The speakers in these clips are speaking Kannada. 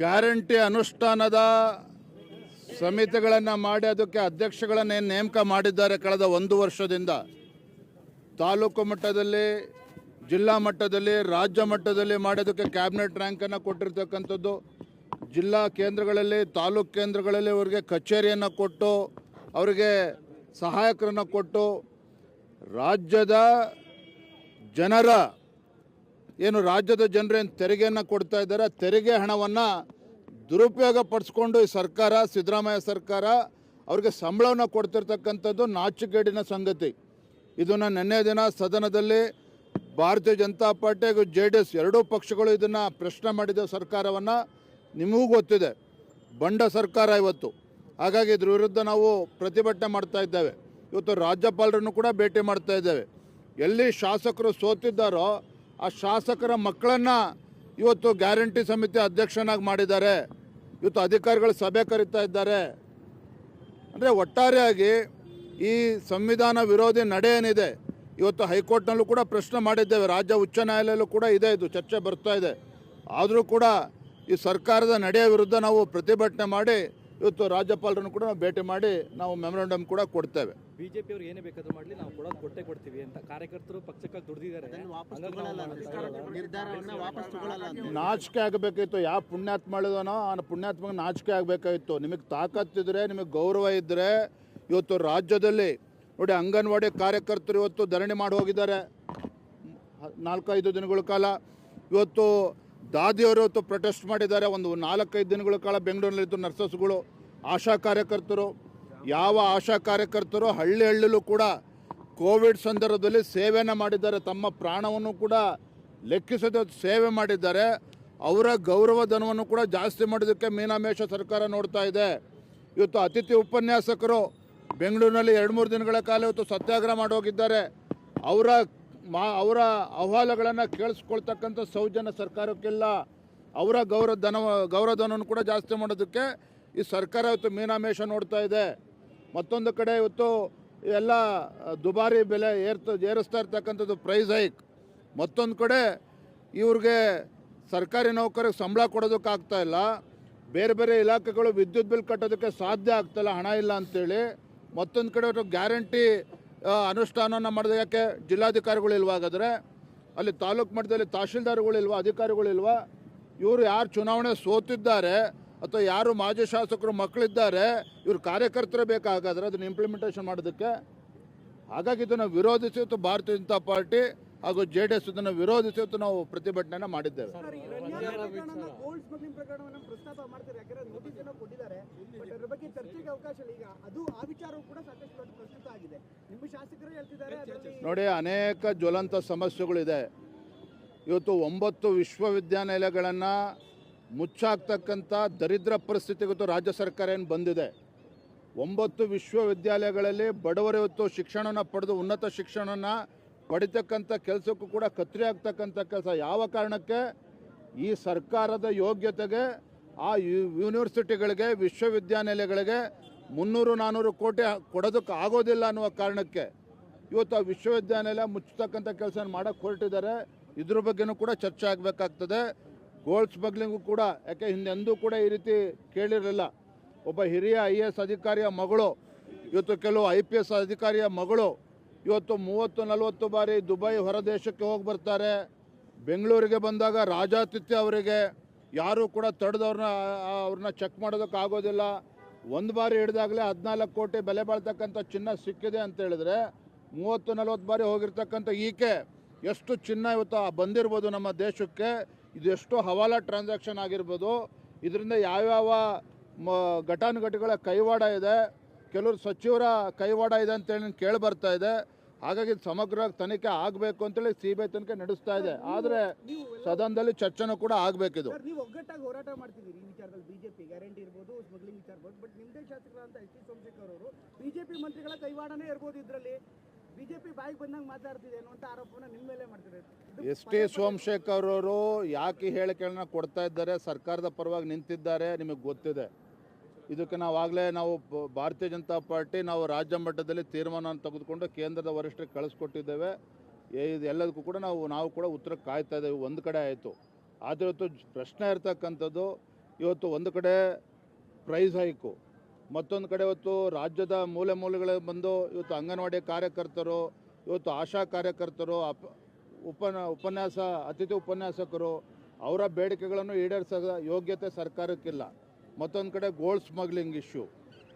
ಗ್ಯಾರಂಟಿ ಅನುಷ್ಠಾನದ ಸಮಿತಿಗಳನ್ನು ಮಾಡಿ ಅದಕ್ಕೆ ಅಧ್ಯಕ್ಷಗಳನ್ನು ನೇಮಕ ಮಾಡಿದ್ದಾರೆ. ಕಳೆದ 1 ವರ್ಷದಿಂದ ತಾಲೂಕು ಮಟ್ಟದಲ್ಲಿ, ಜಿಲ್ಲಾ ಮಟ್ಟದಲ್ಲಿ, ರಾಜ್ಯ ಮಟ್ಟದಲ್ಲಿ ಮಾಡೋದಕ್ಕೆ ಕ್ಯಾಬಿನೆಟ್ ರ್ಯಾಂಕನ್ನು ಕೊಟ್ಟಿರ್ತಕ್ಕಂಥದ್ದು. ಜಿಲ್ಲಾ ಕೇಂದ್ರಗಳಲ್ಲಿ, ತಾಲೂಕು ಕೇಂದ್ರಗಳಲ್ಲಿ ಅವರಿಗೆ ಕಚೇರಿಯನ್ನು ಕೊಟ್ಟು, ಅವರಿಗೆ ಸಹಾಯಕರನ್ನು ಕೊಟ್ಟು, ರಾಜ್ಯದ ಜನರ ರಾಜ್ಯದ ಜನರೇನು ತೆರಿಗೆಯನ್ನು ಕೊಡ್ತಾ ಇದ್ದಾರೆ, ತೆರಿಗೆ ಹಣವನ್ನು ದುರುಪಯೋಗ ಪಡಿಸ್ಕೊಂಡು ಈ ಸರ್ಕಾರ, ಸಿದ್ದರಾಮಯ್ಯ ಸರ್ಕಾರ ಅವರಿಗೆ ಸಂಬಳವನ್ನು ಕೊಡ್ತಿರ್ತಕ್ಕಂಥದ್ದು ನಾಚಿಕೆಗೇಡಿನ ಸಂಗತಿ. ಇದನ್ನು ನಿನ್ನೆ ದಿನ ಸದನದಲ್ಲಿ ಭಾರತೀಯ ಜನತಾ ಪಾರ್ಟಿ ಹಾಗೂ JDS ಎರಡೂ ಪಕ್ಷಗಳು ಇದನ್ನು ಪ್ರಶ್ನೆ ಮಾಡಿದ ಸರ್ಕಾರವನ್ನು. ನಿಮಗೂ ಗೊತ್ತಿದೆ, ಬಂಡ ಸರ್ಕಾರ ಇವತ್ತು. ಹಾಗಾಗಿ ಇದ್ರ ವಿರುದ್ಧ ನಾವು ಪ್ರತಿಭಟನೆ ಮಾಡ್ತಾ ಇದ್ದೇವೆ. ಇವತ್ತು ರಾಜ್ಯಪಾಲರನ್ನು ಕೂಡ ಭೇಟಿ ಮಾಡ್ತಾ ಇದ್ದೇವೆ. ಎಲ್ಲಿ ಶಾಸಕರು ಸೋತಿದ್ದಾರೋ ಆ ಶಾಸಕರ ಮಕ್ಕಳನ್ನು ಇವತ್ತು ಗ್ಯಾರಂಟಿ ಸಮಿತಿ ಅಧ್ಯಕ್ಷನಾಗಿ ಮಾಡಿದ್ದಾರೆ. ಇವತ್ತು ಅಧಿಕಾರಿಗಳು ಸಭೆ ಕರೀತಾ ಇದ್ದಾರೆ. ಅಂದರೆ ಒಟ್ಟಾರೆಯಾಗಿ ಈ ಸಂವಿಧಾನ ವಿರೋಧಿ ನಡೆ ಏನಿದೆ, ಇವತ್ತು ಹೈಕೋರ್ಟ್ನಲ್ಲೂ ಕೂಡ ಪ್ರಶ್ನೆ ಮಾಡಿದ್ದೇವೆ, ರಾಜ್ಯ ಉಚ್ಚ ನ್ಯಾಯಾಲಯಲ್ಲೂ ಕೂಡ ಇದೆ, ಇದು ಚರ್ಚೆ ಬರ್ತಾ ಇದೆ. ಆದರೂ ಕೂಡ ಈ ಸರ್ಕಾರದ ನಡೆಯ ವಿರುದ್ಧ ನಾವು ಪ್ರತಿಭಟನೆ ಮಾಡಿ ಇವತ್ತು ರಾಜ್ಯಪಾಲರನ್ನು ಕೂಡ ನಾವು ಭೇಟಿ ಮಾಡಿ ನಾವು ಮೆಮೊರಾಂಡಮ್ ಕೂಡ ಕೊಡ್ತೇವೆ. ಬಿಜೆಪಿ ಅವರು ಏನೇ ಬೇಕಾದ್ರೂ ಮಾಡಲಿ, ನಾವು ಕೊಡ್ತೀವಿ ಅಂತ ಕಾರ್ಯಕರ್ತರು ಪಕ್ಷಕ್ಕಾಗಿ ದುಡಿದಿದ್ದಾರೆ. ನಾಚಿಕೆ ಆಗಬೇಕಾಗಿತ್ತು. ಯಾವ ಪುಣ್ಯಾತ್ಮ ಮಾಡಿದನೋ ಆ ಪುಣ್ಯಾತ್ಮಗೆ ನಾಚಿಕೆ ಆಗಬೇಕಾಗಿತ್ತು. ನಿಮಗೆ ತಾಕತ್ತಿದ್ರೆ, ನಿಮಗೆ ಗೌರವ ಇದ್ದರೆ ಇವತ್ತು ರಾಜ್ಯದಲ್ಲಿ ನೋಡಿ, ಅಂಗನವಾಡಿ ಕಾರ್ಯಕರ್ತರು ಇವತ್ತು ಧರಣಿ ಮಾಡಿ ಹೋಗಿದ್ದಾರೆ 4-5 ದಿನಗಳ ಕಾಲ. ಇವತ್ತು ದಾದಿಯವರು ಇವತ್ತು ಪ್ರೊಟೆಸ್ಟ್ ಮಾಡಿದ್ದಾರೆ. ಒಂದು 4-5 ದಿನಗಳ ಕಾಲ ಬೆಂಗಳೂರಿನಲ್ಲಿದ್ದು ನರ್ಸಸ್ಗಳು, ಆಶಾ ಕಾರ್ಯಕರ್ತರು. ಯಾವ ಆಶಾ ಕಾರ್ಯಕರ್ತರು ಹಳ್ಳಿಯಲ್ಲೂ ಕೂಡ ಕೋವಿಡ್ ಸಂದರ್ಭದಲ್ಲಿ ಸೇವೆಯನ್ನು ಮಾಡಿದ್ದಾರೆ, ತಮ್ಮ ಪ್ರಾಣವನ್ನು ಕೂಡ ಲೆಕ್ಕಿಸದೆ ಸೇವೆ ಮಾಡಿದ್ದಾರೆ. ಅವರ ಗೌರವಧನವನ್ನು ಕೂಡ ಜಾಸ್ತಿ ಮಾಡೋದಕ್ಕೆ ಮೀನಾಮೇಷ ಸರ್ಕಾರ ನೋಡ್ತಾ ಇದೆ. ಇವತ್ತು ಅತಿಥಿ ಉಪನ್ಯಾಸಕರು ಬೆಂಗಳೂರಿನಲ್ಲಿ 2-3 ದಿನಗಳ ಕಾಲ ಇವತ್ತು ಸತ್ಯಾಗ್ರಹ ಮಾಡೋಗಿದ್ದಾರೆ. ಅವರ ಅಹವಾಲುಗಳನ್ನು ಕೇಳಿಸ್ಕೊಳ್ತಕ್ಕಂಥ ಸೌಜನ್ಯ ಸರ್ಕಾರಕ್ಕಿಲ್ಲ. ಅವರ ಗೌರವಧನವನ್ನು ಕೂಡ ಜಾಸ್ತಿ ಮಾಡೋದಕ್ಕೆ ಈ ಸರ್ಕಾರ ಇವತ್ತು ಮೀನಾಮೇಷ ನೋಡ್ತಾ ಇದೆ. ಮತ್ತೊಂದು ಕಡೆ ಇವತ್ತು ಎಲ್ಲ ದುಬಾರಿ ಬೆಲೆ ಏರಿಸ್ತಾ ಇರ್ತಕ್ಕಂಥದ್ದು, ಪ್ರೈಸ್ ಹೈಕ್. ಮತ್ತೊಂದು ಕಡೆ ಇವ್ರಿಗೆ ಸರ್ಕಾರಿ ನೌಕರಿಗೆ ಸಂಬಳ ಕೊಡೋದಕ್ಕಾಗ್ತಾ ಇಲ್ಲ. ಬೇರೆ ಬೇರೆ ಇಲಾಖೆಗಳು ವಿದ್ಯುತ್ ಬಿಲ್ ಕಟ್ಟೋದಕ್ಕೆ ಸಾಧ್ಯ ಆಗ್ತಾಯಿಲ್ಲ, ಹಣ ಇಲ್ಲ ಅಂಥೇಳಿ. ಮತ್ತೊಂದು ಕಡೆ ಗ್ಯಾರಂಟಿ ಅನುಷ್ಠಾನವನ್ನು ಮಾಡಿದ ಯಾಕೆ ಜಿಲ್ಲಾಧಿಕಾರಿಗಳು ಇಲ್ವಾ? ಹಾಗಾದರೆ ಅಲ್ಲಿ ತಾಲೂಕು ಮಟ್ಟದಲ್ಲಿ ತಹಶೀಲ್ದಾರ್ಗಳಿಲ್ವಾ, ಅಧಿಕಾರಿಗಳಿಲ್ವಾ? ಇವರು ಯಾರು ಚುನಾವಣೆ ಸೋತಿದ್ದಾರೆ ಅಥವಾ ಯಾರು ಮಾಜಿ ಶಾಸಕರು ಮಕ್ಕಳಿದ್ದಾರೆ, ಇವರು ಕಾರ್ಯಕರ್ತರೇ ಬೇಕಾಗಾದ್ರೆ ಅದನ್ನು ಇಂಪ್ಲಿಮೆಂಟೇಷನ್ ಮಾಡೋದಕ್ಕೆ. ಹಾಗಾಗಿ ಇದನ್ನು ವಿರೋಧಿಸಿ ಇವತ್ತು ಭಾರತೀಯ ಜನತಾ ಪಾರ್ಟಿ ಹಾಗೂ JDS ಇದನ್ನು ವಿರೋಧಿಸಿ ನಾವು ಪ್ರತಿಭಟನೆ ಮಾಡಿದ್ದೇವೆ. ನೋಡಿ, ಅನೇಕ ಜ್ವಲಂತ ಸಮಸ್ಯೆಗಳಿದೆ. ಇವತ್ತು 9 ವಿಶ್ವವಿದ್ಯಾನಿಲಯಗಳನ್ನು ಮುಚ್ಚಾಕ್ತಕ್ಕಂಥ ದರಿದ್ರ ಪರಿಸ್ಥಿತಿ ಇವತ್ತು ರಾಜ್ಯ ಸರ್ಕಾರ ಏನು ಬಂದಿದೆ. 9 ವಿಶ್ವವಿದ್ಯಾಲಯಗಳಲ್ಲಿ ಬಡವರು ಇವತ್ತು ಶಿಕ್ಷಣವನ್ನು ಪಡೆದು ಉನ್ನತ ಶಿಕ್ಷಣವನ್ನು ಪಡಿತಕ್ಕಂಥ ಕೆಲಸಕ್ಕೂ ಕೂಡ ಕತ್ತರಿ ಆಗ್ತಕ್ಕಂಥ ಕೆಲಸ. ಯಾವ ಕಾರಣಕ್ಕೆ? ಈ ಸರ್ಕಾರದ ಯೋಗ್ಯತೆಗೆ ಆ ಯೂನಿವರ್ಸಿಟಿಗಳಿಗೆ, ವಿಶ್ವವಿದ್ಯಾನಿಲಯಗಳಿಗೆ 300-400 ಕೋಟಿ ಕೊಡೋದಕ್ಕೆ ಆಗೋದಿಲ್ಲ ಅನ್ನುವ ಕಾರಣಕ್ಕೆ ಇವತ್ತು ಆ ವಿಶ್ವವಿದ್ಯಾನಿಲಯ ಮುಚ್ಚತಕ್ಕಂಥ ಕೆಲಸ ಮಾಡೋಕ್ಕೆ ಹೊರಟಿದ್ದಾರೆ. ಇದ್ರ ಬಗ್ಗೆನೂ ಕೂಡ ಚರ್ಚೆ ಆಗಬೇಕಾಗ್ತದೆ. ಗೋಲ್ಡ್ ಸ್ಮಗ್ಲಿಂಗು ಕೂಡ, ಯಾಕೆ ಹಿಂದೆಂದೂ ಕೂಡ ಈ ರೀತಿ ಕೇಳಿರಲಿಲ್ಲ. ಒಬ್ಬ ಹಿರಿಯ IAS ಅಧಿಕಾರಿಯ ಮಗಳು, ಇವತ್ತು ಕೆಲವು IPS ಅಧಿಕಾರಿಯ ಮಗಳು ಇವತ್ತು 30-40 ಬಾರಿ ದುಬೈ ಹೊರದೇಶಕ್ಕೆ ಹೋಗಿ ಬರ್ತಾರೆ. ಬೆಂಗಳೂರಿಗೆ ಬಂದಾಗ ರಾಜಾತಿಥ್ಯ ಅವರಿಗೆ. ಯಾರೂ ಕೂಡ ಅವ್ರನ್ನ ಚೆಕ್ ಮಾಡೋದಕ್ಕೆ ಆಗೋದಿಲ್ಲ. ಒಂದು ಬಾರಿ ಹಿಡಿದಾಗಲೇ 14 ಕೋಟಿ ಬೆಲೆ ಬಾಳ್ತಕ್ಕಂಥ ಚಿನ್ನ ಸಿಕ್ಕಿದೆ ಅಂತ ಹೇಳಿದ್ರೆ, 30-40 ಬಾರಿ ಹೋಗಿರ್ತಕ್ಕಂಥ ಈಕೆ ಎಷ್ಟು ಚಿನ್ನ ಇವತ್ತು ಬಂದಿರ್ಬೋದು ನಮ್ಮ ದೇಶಕ್ಕೆ, ಇದೆಷ್ಟು ಹವಾಲಾ ಟ್ರಾನ್ಸಾಕ್ಷನ್ ಆಗಿರ್ಬೋದು. ಇದರಿಂದ ಯಾವ್ಯಾವ ಘಟಾನುಘಟಿಗಳ ಕೈವಾಡ ಇದೆ, ಕೆಲವರು ಸಚಿವರ ಕೈವಾಡ ಇದೆ ಅಂತೇಳಿ ಕೇಳಿ ಬರ್ತಾ ಇದೆ. ಹಾಗಾಗಿ ಸಮಗ್ರ ತನಿಖೆ ಆಗಬೇಕು ಅಂತೇಳಿ CBI ತನಿಖೆ ನಡೆಸ್ತಾ ಇದೆ. ಆದರೆ ಸದನದಲ್ಲಿ ಚರ್ಚೆನೂ ಕೂಡ ಆಗಬೇಕಿದು. ನೀವು ಒಗ್ಗಟ್ಟಾಗಿ ಹೋರಾಟ ಮಾಡ್ತಿದ್ದೀರಿ ಈ ವಿಚಾರದಲ್ಲಿ. ಬಿಜೆಪಿ ಗ್ಯಾರಂಟಿ ಇರ್ಬೋದು, ಸ್ಮಗ್ಲಿಂಗ್ ವಿಚಾರ ಇರ್ಬೋದು, ಬಟ್ ನಿಮ್ಮದೇ ಶಾಸಕರಾದಂಥ ST ಸೋಮಶೇಖರ್ ಅವರು ಬಿಜೆಪಿ ಮಂತ್ರಿಗಳ ಕೈವಾಡನೇ ಇರ್ಬೋದು, ಇದರಲ್ಲಿ ಬಿಜೆಪಿ ಬಾಯಿಗೆ ಬಂದಂಗೆ ಮಾತಾಡ್ತಿದೆ ಅನ್ನುವಂಥ ಆರೋಪವನ್ನು ನಿಮ್ಮ ಮೇಲೆ ಮಾಡ್ತಿದ್ದಾರೆ. ST ಸೋಮಶೇಖರ್ ಅವರು ಯಾಕೆ ಹೇಳಿಕೆಗಳನ್ನ ಕೊಡ್ತಾ ಇದ್ದಾರೆ? ಸರ್ಕಾರದ ಪರವಾಗಿ ನಿಂತಿದ್ದಾರೆ, ನಿಮಗೆ ಗೊತ್ತಿದೆ. ಇದಕ್ಕೆ ನಾವು ಭಾರತೀಯ ಜನತಾ ಪಾರ್ಟಿ ನಾವು ರಾಜ್ಯ ಮಟ್ಟದಲ್ಲಿ ತೀರ್ಮಾನ ತೆಗೆದುಕೊಂಡು ಕೇಂದ್ರದ ವರಿಷ್ಠರಿಗೆ ಕಳಿಸ್ಕೊಟ್ಟಿದ್ದೇವೆ. ಇದು ಎಲ್ಲದಕ್ಕೂ ಕೂಡ ನಾವು ಕೂಡ ಉತ್ತರ ಕಾಯ್ತಾ ಇದ್ದೇವೆ. ಒಂದು ಕಡೆ ಆಯಿತು. ಆದರೆ ಇವತ್ತು ಪ್ರಶ್ನೆ ಇರ್ತಕ್ಕಂಥದ್ದು, ಇವತ್ತು ಒಂದು ಕಡೆ ಪ್ರೈಸ್ ಹೈಕು, ಮತ್ತೊಂದು ಕಡೆ ಇವತ್ತು ರಾಜ್ಯದ ಮೂಲೆ ಮೂಲೆಗಳಿಗೆ ಬಂದು ಇವತ್ತು ಅಂಗನವಾಡಿ ಕಾರ್ಯಕರ್ತರು, ಇವತ್ತು ಆಶಾ ಕಾರ್ಯಕರ್ತರು, ಉಪನ್ಯಾಸ ಅತಿಥಿ ಉಪನ್ಯಾಸಕರು ಅವರ ಬೇಡಿಕೆಗಳನ್ನು ಈಡೇರಿಸೋ ಯೋಗ್ಯತೆ ಸರ್ಕಾರಕ್ಕಿಲ್ಲ. ಮತ್ತೊಂದು ಕಡೆ ಗೋಲ್ಡ್ ಸ್ಮಗ್ಲಿಂಗ್ ಇಶ್ಯೂ,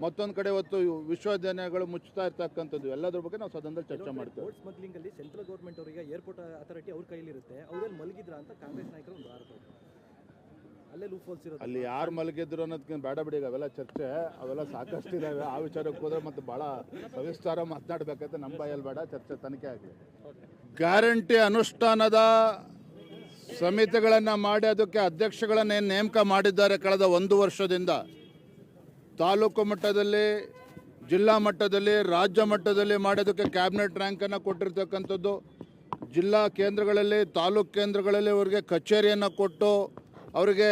ಮತ್ತೊಂದು ಕಡೆ ಇವತ್ತು ವಿಶ್ವವಿದ್ಯಾಲಯಗಳು ಮುಚ್ಚುತ್ತಾ ಇರ್ತಕ್ಕಂಥದ್ದು, ಎಲ್ಲದ್ರ ಬಗ್ಗೆ ನಾವು ಸದನದಲ್ಲಿ ಚರ್ಚೆ ಮಾಡ್ತೇವೆ. ಗೋಲ್ಡ್ ಸ್ಮಗ್ಲಿಂಗ್ ಅಲ್ಲಿ ಸೆಂಟ್ರಲ್ ಗೌರ್ಮೆಂಟ್ ಅವರಿಗೆ ಏರ್ಪೋರ್ಟ್ ಅಥಾರಿಟಿ ಅವ್ರ ಕೈಲಿರುತ್ತೆ, ಅವರಲ್ಲಿ ಮಲಗಿದ್ರ ಅಂತ ಕಾಂಗ್ರೆಸ್ ನಾಯಕರು ಒಂದು ಆರೋಪ ಇದೆ. ಅಲ್ಲೇ ಲೂಪ್ ಹೋಲ್ಸ್ ಇರೋದು. ಅಲ್ಲಿ ಯಾರು ಮಲಗಿದ್ರು ಅನ್ನೋದಕ್ಕಿಂತ ಬೇಡ ಬಿಡಿ, ಅವೆಲ್ಲ ಚರ್ಚೆ ಅವೆಲ್ಲ ಸಾಕಷ್ಟು ಇದ್ದಾವೆ. ಆ ವಿಚಾರಕ್ಕೆ ಹೋದ್ರೆ ಮತ್ತೆ ಭಾಳ ಸವಿಸ್ತಾರ ಮಾತನಾಡಬೇಕಂತ ನಮ್ಮ ಬಾಯಲ್ಲಿ ಬೇಡ, ಚರ್ಚೆ ತನಿಖೆ ಆಗಲಿ. ಗ್ಯಾರಂಟಿ ಅನುಷ್ಠಾನದ ಸಮಿತಿಗಳನ್ನು ಮಾಡಿ ಅದಕ್ಕೆ ಅಧ್ಯಕ್ಷಗಳನ್ನೇನು ನೇಮಕ ಮಾಡಿದ್ದಾರೆ ಕಳೆದ 1 ವರ್ಷದಿಂದ, ತಾಲೂಕು ಮಟ್ಟದಲ್ಲಿ, ಜಿಲ್ಲಾ ಮಟ್ಟದಲ್ಲಿ, ರಾಜ್ಯ ಮಟ್ಟದಲ್ಲಿ ಮಾಡೋದಕ್ಕೆ ಕ್ಯಾಬಿನೆಟ್ ರ್ಯಾಂಕನ್ನು ಕೊಟ್ಟಿರ್ತಕ್ಕಂಥದ್ದು. ಜಿಲ್ಲಾ ಕೇಂದ್ರಗಳಲ್ಲಿ, ತಾಲೂಕು ಕೇಂದ್ರಗಳಲ್ಲಿ ಅವರಿಗೆ ಕಚೇರಿಯನ್ನು ಕೊಟ್ಟು, ಅವರಿಗೆ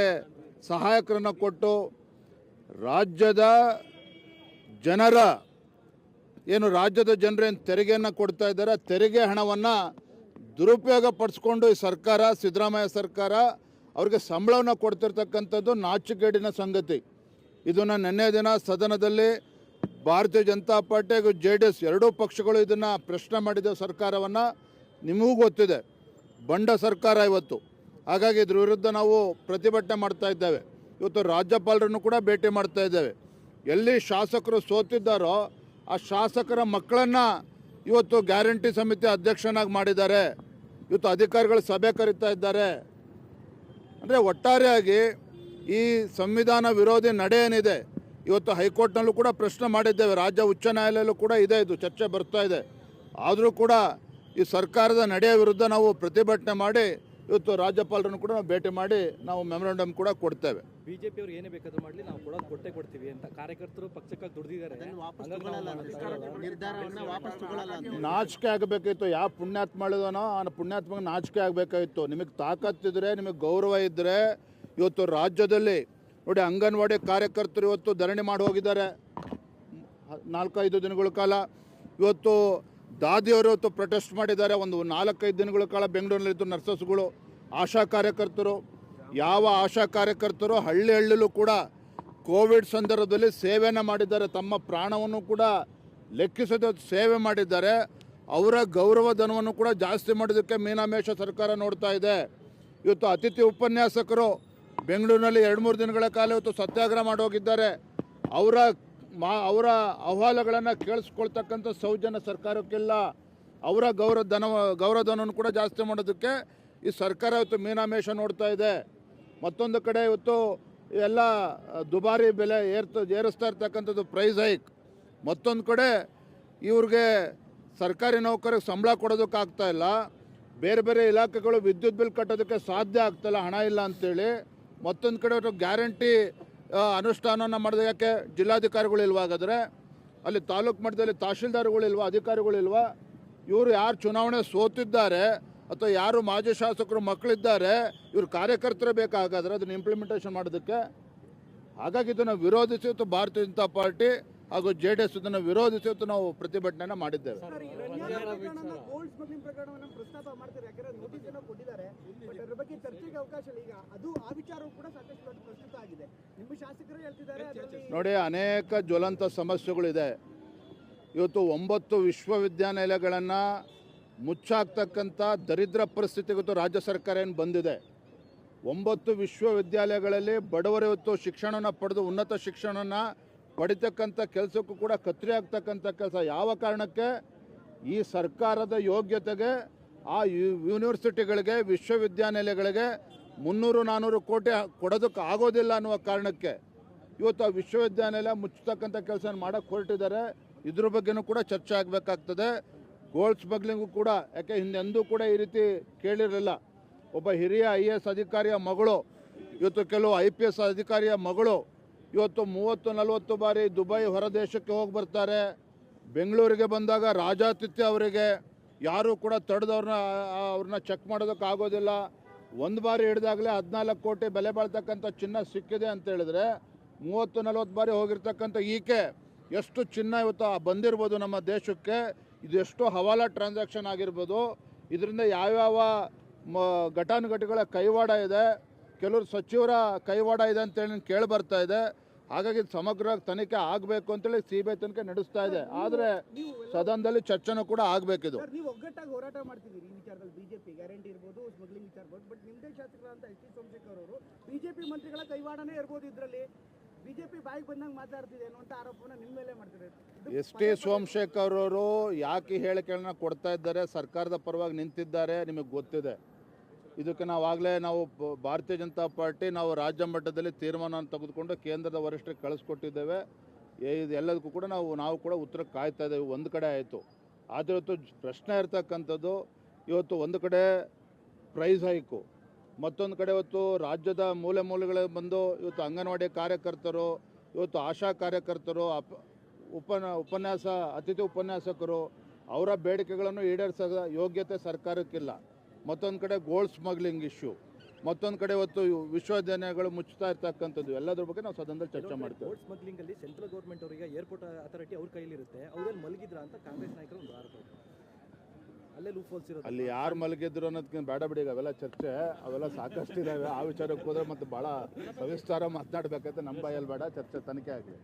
ಸಹಾಯಕರನ್ನು ಕೊಟ್ಟು, ರಾಜ್ಯದ ಜನರ ಏನು ರಾಜ್ಯದ ಜನರೇನು ತೆರಿಗೆಯನ್ನು ಕೊಡ್ತಾ ಇದ್ದಾರೆ, ತೆರಿಗೆ ಹಣವನ್ನು ದುರುಪಯೋಗ ಪಡಿಸ್ಕೊಂಡು ಈ ಸರ್ಕಾರ, ಸಿದ್ದರಾಮಯ್ಯ ಸರ್ಕಾರ ಅವ್ರಿಗೆ ಸಂಬಳವನ್ನು ಕೊಡ್ತಿರ್ತಕ್ಕಂಥದ್ದು ನಾಚಿಕೆಗೇಡಿನ ಸಂಗತಿ. ಇದನ್ನು ನಿನ್ನೆ ದಿನ ಸದನದಲ್ಲಿ ಭಾರತೀಯ ಜನತಾ ಪಾರ್ಟಿ ಹಾಗೂ JDS ಎರಡೂ ಪಕ್ಷಗಳು ಇದನ್ನು ಪ್ರಶ್ನೆ ಮಾಡಿದ ಸರ್ಕಾರವನ್ನು. ನಿಮಗೂ ಗೊತ್ತಿದೆ, ಬಂಡ ಸರ್ಕಾರ ಇವತ್ತು. ಹಾಗಾಗಿ ಇದ್ರ ವಿರುದ್ಧ ನಾವು ಪ್ರತಿಭಟನೆ ಮಾಡ್ತಾ ಇದ್ದೇವೆ. ಇವತ್ತು ರಾಜ್ಯಪಾಲರನ್ನು ಕೂಡ ಭೇಟಿ ಮಾಡ್ತಾ ಇದ್ದೇವೆ. ಎಲ್ಲಿ ಶಾಸಕರು ಸೋತಿದ್ದಾರೋ ಆ ಶಾಸಕರ ಮಕ್ಕಳನ್ನು ಇವತ್ತು ಗ್ಯಾರಂಟಿ ಸಮಿತಿ ಅಧ್ಯಕ್ಷನಾಗಿ ಮಾಡಿದ್ದಾರೆ. ಇವತ್ತು ಅಧಿಕಾರಿಗಳು ಸಭೆ ಕರೀತಾ ಇದ್ದಾರೆ. ಅಂದರೆ ಒಟ್ಟಾರೆಯಾಗಿ ಈ ಸಂವಿಧಾನ ವಿರೋಧಿ ನಡೆ ಏನಿದೆ, ಇವತ್ತು ಹೈಕೋರ್ಟ್ನಲ್ಲೂ ಕೂಡ ಪ್ರಶ್ನೆ ಮಾಡಿದ್ದೇವೆ, ರಾಜ್ಯ ಉಚ್ಚ ನ್ಯಾಯಾಲಯಲ್ಲೂ ಕೂಡ ಇದೆ, ಇದು ಚರ್ಚೆ ಬರ್ತಾ ಇದೆ. ಆದರೂ ಕೂಡ ಈ ಸರ್ಕಾರದ ನಡೆಯ ವಿರುದ್ಧ ನಾವು ಪ್ರತಿಭಟನೆ ಮಾಡಿ ಇವತ್ತು ರಾಜ್ಯಪಾಲರನ್ನು ಕೂಡ ನಾವು ಭೇಟಿ ಮಾಡಿ ನಾವು ಮೆಮೊರಂಡಮ್ ಕೂಡ ಕೊಡ್ತೇವೆ. ಬಿಜೆಪಿ ಅವ್ರು ಏನೇ ಬೇಕಾದ್ರೂ ಮಾಡಲಿ, ನಾವು ಕೊಟ್ಟೆ ಕೊಡ್ತೀವಿ ಅಂತ ಕಾರ್ಯಕರ್ತರು ಪಕ್ಷಕ್ಕಾಗಿ ದುಡಿದಿದ್ದಾರೆ. ನಾಚಿಕೆ ಆಗಬೇಕಾಗಿತ್ತು. ಯಾವ ಪುಣ್ಯಾತ್ಮ ಮಾಡಿದನೋ ಆ ಪುಣ್ಯಾತ್ಮಗೆ ನಾಚಿಕೆ ಆಗಬೇಕಾಗಿತ್ತು. ನಿಮಗೆ ತಾಕತ್ತಿದ್ರೆ, ನಿಮಗೆ ಗೌರವ ಇದ್ದರೆ, ಇವತ್ತು ರಾಜ್ಯದಲ್ಲಿ ನೋಡಿ ಅಂಗನವಾಡಿ ಕಾರ್ಯಕರ್ತರು ಇವತ್ತು ಧರಣಿ ಮಾಡಿ ಹೋಗಿದ್ದಾರೆ 4-5 ದಿನಗಳ ಕಾಲ. ಇವತ್ತು ದಾದಿಯವರು ಇವತ್ತು ಪ್ರೊಟೆಸ್ಟ್ ಮಾಡಿದ್ದಾರೆ. ಒಂದು 4-5 ದಿನಗಳ ಕಾಲ ಬೆಂಗಳೂರಿನಲ್ಲಿದ್ದು ನರ್ಸಸ್ಗಳು, ಆಶಾ ಕಾರ್ಯಕರ್ತರು. ಯಾವ ಆಶಾ ಕಾರ್ಯಕರ್ತರು ಹಳ್ಳಿಯಲ್ಲೂ ಕೂಡ ಕೋವಿಡ್ ಸಂದರ್ಭದಲ್ಲಿ ಸೇವೆಯನ್ನು ಮಾಡಿದ್ದಾರೆ, ತಮ್ಮ ಪ್ರಾಣವನ್ನು ಕೂಡ ಲೆಕ್ಕಿಸದೆ ಸೇವೆ ಮಾಡಿದ್ದಾರೆ. ಅವರ ಗೌರವಧನವನ್ನು ಕೂಡ ಜಾಸ್ತಿ ಮಾಡೋದಕ್ಕೆ ಮೀನಾಮೇಷ ಸರ್ಕಾರ ನೋಡ್ತಾ ಇದೆ. ಇವತ್ತು ಅತಿಥಿ ಉಪನ್ಯಾಸಕರು ಬೆಂಗಳೂರಿನಲ್ಲಿ 2-3 ದಿನಗಳ ಕಾಲ ಇವತ್ತು ಸತ್ಯಾಗ್ರಹ ಮಾಡೋಗಿದ್ದಾರೆ. ಅವರ ಅಹವಾಲುಗಳನ್ನು ಕೇಳಿಸ್ಕೊಳ್ತಕ್ಕಂಥ ಸೌಜನ್ಯ ಸರ್ಕಾರಕ್ಕಿಲ್ಲ. ಅವರ ಗೌರವಧನವನ್ನು ಕೂಡ ಜಾಸ್ತಿ ಮಾಡೋದಕ್ಕೆ ಈ ಸರ್ಕಾರ ಇವತ್ತು ಮೀನಾಮೇಷ ನೋಡ್ತಾ ಇದೆ. ಮತ್ತೊಂದು ಕಡೆ ಇವತ್ತು ಎಲ್ಲ ದುಬಾರಿ ಬೆಲೆ ಏರಿಸ್ತಾ ಇರ್ತಕ್ಕಂಥದ್ದು ಪ್ರೈಸ್ ಹೈಕ್. ಮತ್ತೊಂದು ಕಡೆ ಇವ್ರಿಗೆ ಸರ್ಕಾರಿ ನೌಕರಿಗೆ ಸಂಬಳ ಕೊಡೋದಕ್ಕಾಗ್ತಾ ಇಲ್ಲ. ಬೇರೆ ಬೇರೆ ಇಲಾಖೆಗಳು ವಿದ್ಯುತ್ ಬಿಲ್ ಕಟ್ಟೋದಕ್ಕೆ ಸಾಧ್ಯ ಆಗ್ತಾಯಿಲ್ಲ, ಹಣ ಇಲ್ಲ ಅಂತೇಳಿ. ಮತ್ತೊಂದು ಕಡೆ ಗ್ಯಾರಂಟಿ ಅನುಷ್ಠಾನವನ್ನು ಮಾಡಿದೆ. ಯಾಕೆ ಜಿಲ್ಲಾಧಿಕಾರಿಗಳಿಲ್ವ? ಹಾಗಾದರೆ ಅಲ್ಲಿ ತಾಲೂಕು ಮಟ್ಟದಲ್ಲಿ ತಹಶೀಲ್ದಾರ್ಗಳಿಲ್ವ, ಅಧಿಕಾರಿಗಳಿಲ್ವ? ಇವರು ಯಾರು ಚುನಾವಣೆ ಸೋತಿದ್ದಾರೆ ಅಥವಾ ಯಾರು ಮಾಜಿ ಶಾಸಕರು ಮಕ್ಕಳಿದ್ದಾರೆ, ಇವರು ಕಾರ್ಯಕರ್ತರೇ ಬೇಕಾಗಾದ್ರೆ ಅದನ್ನು ಇಂಪ್ಲಿಮೆಂಟೇಷನ್ ಮಾಡೋದಕ್ಕೆ. ಹಾಗಾಗಿ ಇದನ್ನು ವಿರೋಧಿಸಿ ಇವತ್ತು ಭಾರತೀಯ ಜನತಾ ಪಾರ್ಟಿ ಹಾಗೂ JDS ಇದನ್ನು ವಿರೋಧಿಸಿ ಇವತ್ತು ನಾವು ಪ್ರತಿಭಟನೆಯನ್ನು ಮಾಡಿದ್ದೇವೆ. ಗೋಲ್ಡ್ ಸ್ಮಗ್ಲಿಂಗ್ ಪ್ರಕರಣವನ್ನು ಪ್ರಸ್ತಾಪ ಮಾಡ್ತಾರೆ, ಯಾಕಂದ್ರೆ ನೋಟಿಸ್ ಏನೋ ಕೊಟ್ಟಿದ್ದಾರೆ, ಬಟ್ ಅದ್ರ ಬಗ್ಗೆ ಚರ್ಚೆಗೆ ಅವಕಾಶ ಇಲ್ಲ. ಈಗ ಆ ವಿಚಾರವೂ ಕೂಡ ಸಾಕಷ್ಟು ಪ್ರಸ್ತುತ ಆಗಿದೆ. ನಿಮ್ಮ ಶಾಸಕರೇ ಹೇಳ್ತಿದ್ದಾರೆ ನೋಡಿ, ಅನೇಕ ಜ್ವಲಂತ ಸಮಸ್ಯೆಗಳಿದೆ. ಇವತ್ತು 9 ವಿಶ್ವವಿದ್ಯಾನಿಲಯಗಳನ್ನು ಮುಚ್ಚಾಕ್ತಕ್ಕಂಥ ದರಿದ್ರ ಪರಿಸ್ಥಿತಿ ಇವತ್ತು ರಾಜ್ಯ ಸರ್ಕಾರ ಏನು ಬಂದಿದೆ. 9 ವಿಶ್ವವಿದ್ಯಾಲಯಗಳಲ್ಲಿ ಬಡವರು ಇವತ್ತು ಶಿಕ್ಷಣವನ್ನು ಪಡೆದು ಉನ್ನತ ಶಿಕ್ಷಣವನ್ನು ಪಡಿತಕ್ಕಂಥ ಕೆಲಸಕ್ಕೂ ಕೂಡ ಕತ್ತರಿ ಆಗ್ತಕ್ಕಂಥ ಕೆಲಸ. ಯಾವ ಕಾರಣಕ್ಕೆ? ಈ ಸರ್ಕಾರದ ಯೋಗ್ಯತೆಗೆ ಆ ಯೂನಿವರ್ಸಿಟಿಗಳಿಗೆ, ವಿಶ್ವವಿದ್ಯಾನಿಲಯಗಳಿಗೆ 300-400 ಕೋಟಿ ಕೊಡೋದಕ್ಕೆ ಆಗೋದಿಲ್ಲ ಅನ್ನುವ ಕಾರಣಕ್ಕೆ ಇವತ್ತು ಆ ವಿಶ್ವವಿದ್ಯಾನಿಲಯ ಮುಚ್ಚತಕ್ಕಂಥ ಕೆಲಸ ಮಾಡೋಕ್ಕೆ ಹೊರಟಿದ್ದಾರೆ. ಇದ್ರ ಬಗ್ಗೆನೂ ಕೂಡ ಚರ್ಚೆ ಆಗಬೇಕಾಗ್ತದೆ. ಗೋಲ್ಡ್ ಸ್ಮಗ್ಲಿಂಗು ಕೂಡ, ಯಾಕೆ ಹಿಂದೆಂದೂ ಕೂಡ ಈ ರೀತಿ ಕೇಳಿರಲಿಲ್ಲ. ಒಬ್ಬ ಹಿರಿಯ IAS ಅಧಿಕಾರಿಯ ಮಗಳು, ಇವತ್ತು ಕೆಲವು IPS ಅಧಿಕಾರಿಯ ಮಗಳು ಇವತ್ತು 30-40 ಬಾರಿ ದುಬೈ ಹೊರದೇಶಕ್ಕೆ ಹೋಗಿ ಬರ್ತಾರೆ. ಬೆಂಗಳೂರಿಗೆ ಬಂದಾಗ ರಾಜಾತಿಥ್ಯ ಅವರಿಗೆ ಯಾರೂ ಕೂಡ ಅವ್ರನ್ನ ಚೆಕ್ ಮಾಡೋದಕ್ಕೆ ಆಗೋದಿಲ್ಲ. ಒಂದು ಬಾರಿ ಹಿಡಿದಾಗಲೇ 14 ಕೋಟಿ ಬೆಲೆ ಬಾಳ್ತಕ್ಕಂಥ ಚಿನ್ನ ಸಿಕ್ಕಿದೆ ಅಂತ ಹೇಳಿದ್ರೆ 30-40 ಬಾರಿ ಹೋಗಿರ್ತಕ್ಕಂಥ ಈಕೆ ಎಷ್ಟು ಚಿನ್ನ ಇವತ್ತು ಬಂದಿರ್ಬೋದು ನಮ್ಮ ದೇಶಕ್ಕೆ, ಇದು ಎಷ್ಟು ಹವಾಲಾ ಟ್ರಾನ್ಸಾಕ್ಷನ್ ಆಗಿರ್ಬೋದು, ಇದರಿಂದ ಯಾವ್ಯಾವ ಘಟಾನುಘಟಿಗಳ ಕೈವಾಡ ಇದೆ. ಕೆಲವರು ಸಚಿವರ ಕೈವಾಡ ಇದೆ ಅಂತೇಳಿ ಕೇಳಿ ಬರ್ತಾ ಇದೆ. ಹಾಗಾಗಿ ಸಮಗ್ರ ತನಿಖೆ ಆಗಬೇಕು ಅಂತೇಳಿ CBI ತನಿಖೆ ನಡೆಸ್ತಾ ಇದೆ. ಆದರೆ ಸದನದಲ್ಲಿ ಚರ್ಚೆನೂ ಕೂಡ ಆಗಬೇಕಿದು. ಸರ್, ನೀವು ಒಗ್ಗಟ್ಟಾಗಿ ಹೋರಾಟ ಮಾಡ್ತಿದ್ದೀರಿ ಈ ವಿಚಾರದಲ್ಲಿ. ಬಿಜೆಪಿ ಗ್ಯಾರಂಟಿ ಇರ್ಬೋದು, ಸ್ಮಗ್ಲಿಂಗ್ ವಿಚಾರ ಇರ್ಬೋದು, ಬಟ್ ನಿಮ್ಮದೇ ಶಾಸಕರಾದಂಥ ಎಸ್ ಟಿ ಸೋಮಶೇಖರ್ ಅವರು ಬಿಜೆಪಿ ಮಂತ್ರಿಗಳ ಕೈವಾಡನೇ ಇರ್ಬೋದು ಇದರಲ್ಲಿ, ಬಿಜೆಪಿ ಬಾಯಿಗೆ ಬಂದಂಗೆ ಮಾತಾಡ್ತಿದೆ ಅನ್ನುವಂಥ ಆರೋಪನ ನಿಮ್ಮ ಮೇಲೆ ಮಾಡ್ತಿದ್ದಾರೆ. ಎಸ್ ಟಿ ಸೋಮಶೇಖರ್ ಅವರು ಯಾಕೆ ಹೇಳಿಕೆಗಳನ್ನ ಕೊಡ್ತಾ ಇದ್ದಾರೆ, ಸರ್ಕಾರದ ಪರವಾಗಿ ನಿಂತಿದ್ದಾರೆ, ನಿಮಗೆ ಗೊತ್ತಿದೆ. ಇದಕ್ಕೆ ನಾವು ಭಾರತೀಯ ಜನತಾ ಪಾರ್ಟಿ ನಾವು ರಾಜ್ಯ ಮಟ್ಟದಲ್ಲಿ ತೀರ್ಮಾನ ತೆಗೆದುಕೊಂಡು ಕೇಂದ್ರದ ವರಿಷ್ಠರಿಗೆ ಕಳಿಸ್ಕೊಟ್ಟಿದ್ದೇವೆ. ಇದು ಎಲ್ಲದಕ್ಕೂ ಕೂಡ ನಾವು ಕೂಡ ಉತ್ತರ ಕಾಯ್ತಾ ಇದ್ದೇವೆ. ಒಂದು ಕಡೆ ಆಯಿತು. ಆದರೆ ಇವತ್ತು ಪ್ರಶ್ನೆ ಇರ್ತಕ್ಕಂಥದ್ದು, ಇವತ್ತು ಒಂದು ಕಡೆ ಪ್ರೈಸ್ ಹೈಕು, ಮತ್ತೊಂದು ಕಡೆ ಇವತ್ತು ರಾಜ್ಯದ ಮೂಲೆಗಳಿಗೆ ಬಂದು ಇವತ್ತು ಅಂಗನವಾಡಿ ಕಾರ್ಯಕರ್ತರು, ಇವತ್ತು ಆಶಾ ಕಾರ್ಯಕರ್ತರು, ಅತಿಥಿ ಉಪನ್ಯಾಸಕರು ಅವರ ಬೇಡಿಕೆಗಳನ್ನು ಈಡೇರಿಸೋ ಯೋಗ್ಯತೆ ಸರ್ಕಾರಕ್ಕಿಲ್ಲ. ಮತ್ತೊಂದು ಕಡೆ ಗೋಲ್ಡ್ ಸ್ಮಗ್ಲಿಂಗ್ ಇಶ್ಯೂ, ಮತ್ತೊಂದು ಕಡೆ ಇವತ್ತು ವಿಶ್ವವಿದ್ಯಾಲಯಗಳು ಮುಚ್ಚುತ್ತಾ ಇರ್ತಕ್ಕಂಥದ್ದು, ಎಲ್ಲದ್ರ ಬಗ್ಗೆ ನಾವು ಸದನದಲ್ಲಿ ಚರ್ಚೆ ಮಾಡ್ತೇವೆ. ಗೋಲ್ಡ್ ಸ್ಮಗ್ಲಿಂಗ್ ಅಲ್ಲಿ ಸೆಂಟ್ರಲ್ ಗೌರ್ಮೆಂಟ್ ಅವರಿಗೆ ಏರ್ಪೋರ್ಟ್ ಅಥಾರಿಟಿ ಅವ್ರ ಕೈಲಿರುತ್ತೆ, ಅವರಲ್ಲಿ ಮಲಗಿದ್ರ ಅಂತ ಕಾಂಗ್ರೆಸ್ ನಾಯಕರು ಒಂದು ಆರೋಪ ಇದೆ. ಅಲ್ಲೇ ಲೂಪ್ ಹೋಲ್ಸ್ ಇರೋದು. ಅಲ್ಲಿ ಯಾರು ಮಲಗಿದ್ರು ಅನ್ನೋದಕ್ಕಿಂತ ಬೇಡ ಬಿಡಿ, ಅವೆಲ್ಲ ಚರ್ಚೆ ಅವೆಲ್ಲ ಸಾಕಷ್ಟು ಇದ್ದಾವೆ. ಆ ವಿಚಾರಕ್ಕೆ ಹೋದ್ರೆ ಮತ್ತೆ ಭಾಳ ಸವಿಸ್ತಾರ ಮಾತನಾಡಬೇಕಂತ ನಮ್ಮ ಬಾಯಲ್ಲಿ ಬೇಡ. ಚರ್ಚೆ ತನಿಖೆ ಆಗಲಿ.